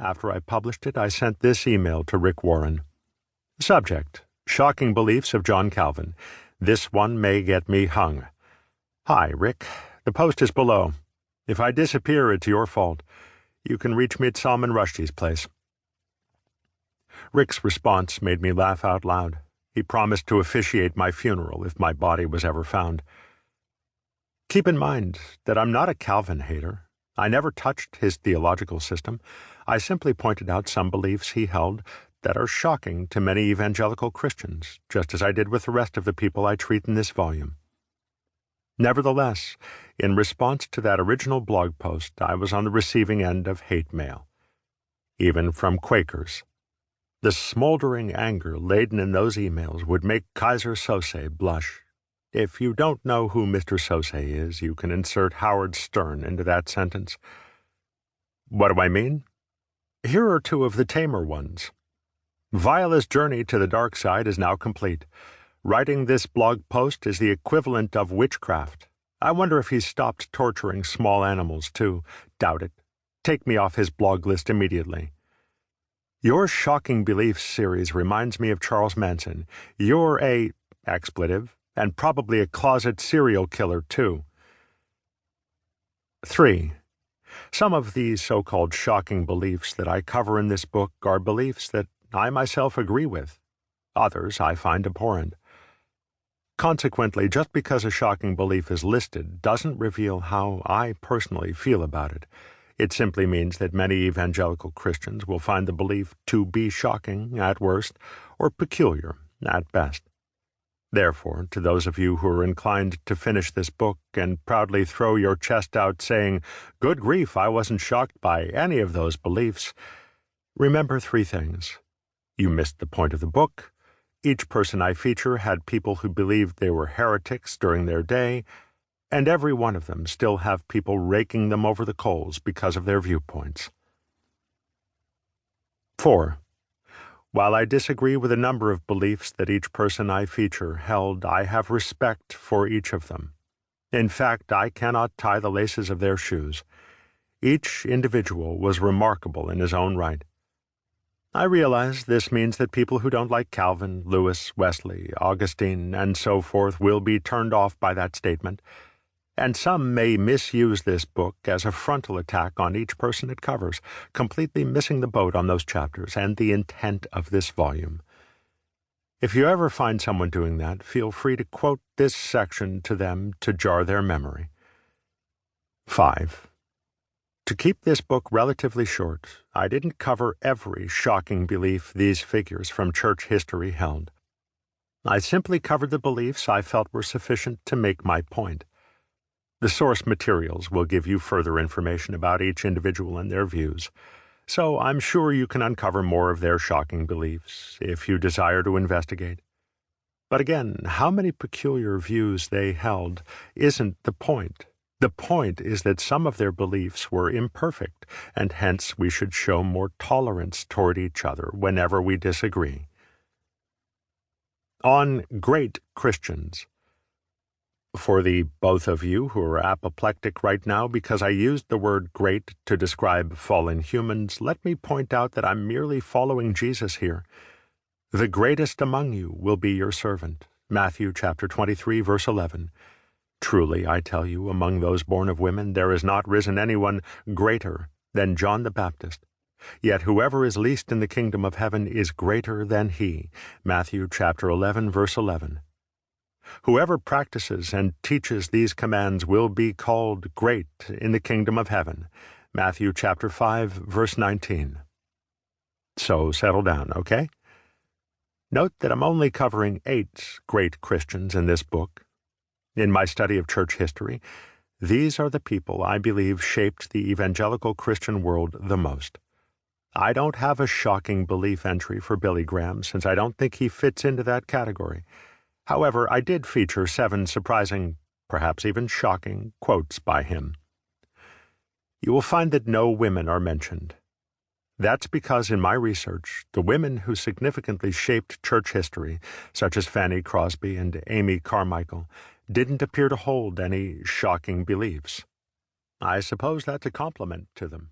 After I published it, I sent this email to Rick Warren. Subject: Shocking Beliefs of John Calvin. This one may get me hung. Hi, Rick. The post is below. If I disappear, it's your fault. You can reach me at Salman Rushdie's place. Rick's response made me laugh out loud. He promised to officiate my funeral if my body was ever found. Keep in mind that I'm not a Calvin hater. I never touched his theological system. I simply pointed out some beliefs he held that are shocking to many evangelical Christians, just as I did with the rest of the people I treat in this volume. Nevertheless, in response to that original blog post, I was on the receiving end of hate mail, even from Quakers. The smoldering anger laden in those emails would make Kaiser Sose blush. If you don't know who Mr. Sose is, you can insert Howard Stern into that sentence. What do I mean? Here are two of the tamer ones. Viola's journey to the dark side is now complete. Writing this blog post is the equivalent of witchcraft. I wonder if he's stopped torturing small animals, too. Doubt it. Take me off his blog list immediately. Your Shocking Beliefs series reminds me of Charles Manson. You're a expletive, and probably a closet serial killer, too. 3. Some of these so-called shocking beliefs that I cover in this book are beliefs that I myself agree with. Others I find abhorrent. Consequently, just because a shocking belief is listed doesn't reveal how I personally feel about it. It simply means that many evangelical Christians will find the belief to be shocking at worst, or peculiar at best. Therefore, to those of you who are inclined to finish this book and proudly throw your chest out saying, "Good grief, I wasn't shocked by any of those beliefs," remember 3 things. You missed the point of the book. Each person I feature had people who believed they were heretics during their day, and every one of them still have people raking them over the coals because of their viewpoints. 4. While I disagree with a number of beliefs that each person I feature held, I have respect for each of them. In fact, I cannot tie the laces of their shoes. Each individual was remarkable in his own right. I realize this means that people who don't like Calvin, Lewis, Wesley, Augustine, and so forth will be turned off by that statement, and some may misuse this book as a frontal attack on each person it covers, completely missing the boat on those chapters and the intent of this volume. If you ever find someone doing that, feel free to quote this section to them to jar their memory. 5. To keep this book relatively short, I didn't cover every shocking belief these figures from church history held. I simply covered the beliefs I felt were sufficient to make my point. The source materials will give you further information about each individual and their views, so I'm sure you can uncover more of their shocking beliefs if you desire to investigate. But again, how many peculiar views they held isn't the point. The point is that some of their beliefs were imperfect, and hence we should show more tolerance toward each other whenever we disagree. On great Christians. For the both of you who are apoplectic right now because I used the word great to describe fallen humans, let me point out that I'm merely following Jesus here. The greatest among you will be your servant. Matthew chapter 23, verse 11. Truly, I tell you, among those born of women there is not risen anyone greater than John the Baptist. Yet whoever is least in the kingdom of heaven is greater than he. Matthew chapter 11, verse 11. Whoever practices and teaches these commands will be called great in the kingdom of heaven. Matthew chapter 5, verse 19. So settle down, okay? Note that I'm only covering 8 great Christians in this book. In my study of church history, these are the people I believe shaped the evangelical Christian world the most. I don't have a shocking belief entry for Billy Graham since I don't think he fits into that category. However, I did feature 7 surprising, perhaps even shocking, quotes by him. You will find that no women are mentioned. That's because in my research, the women who significantly shaped church history, such as Fanny Crosby and Amy Carmichael, didn't appear to hold any shocking beliefs. I suppose that's a compliment to them.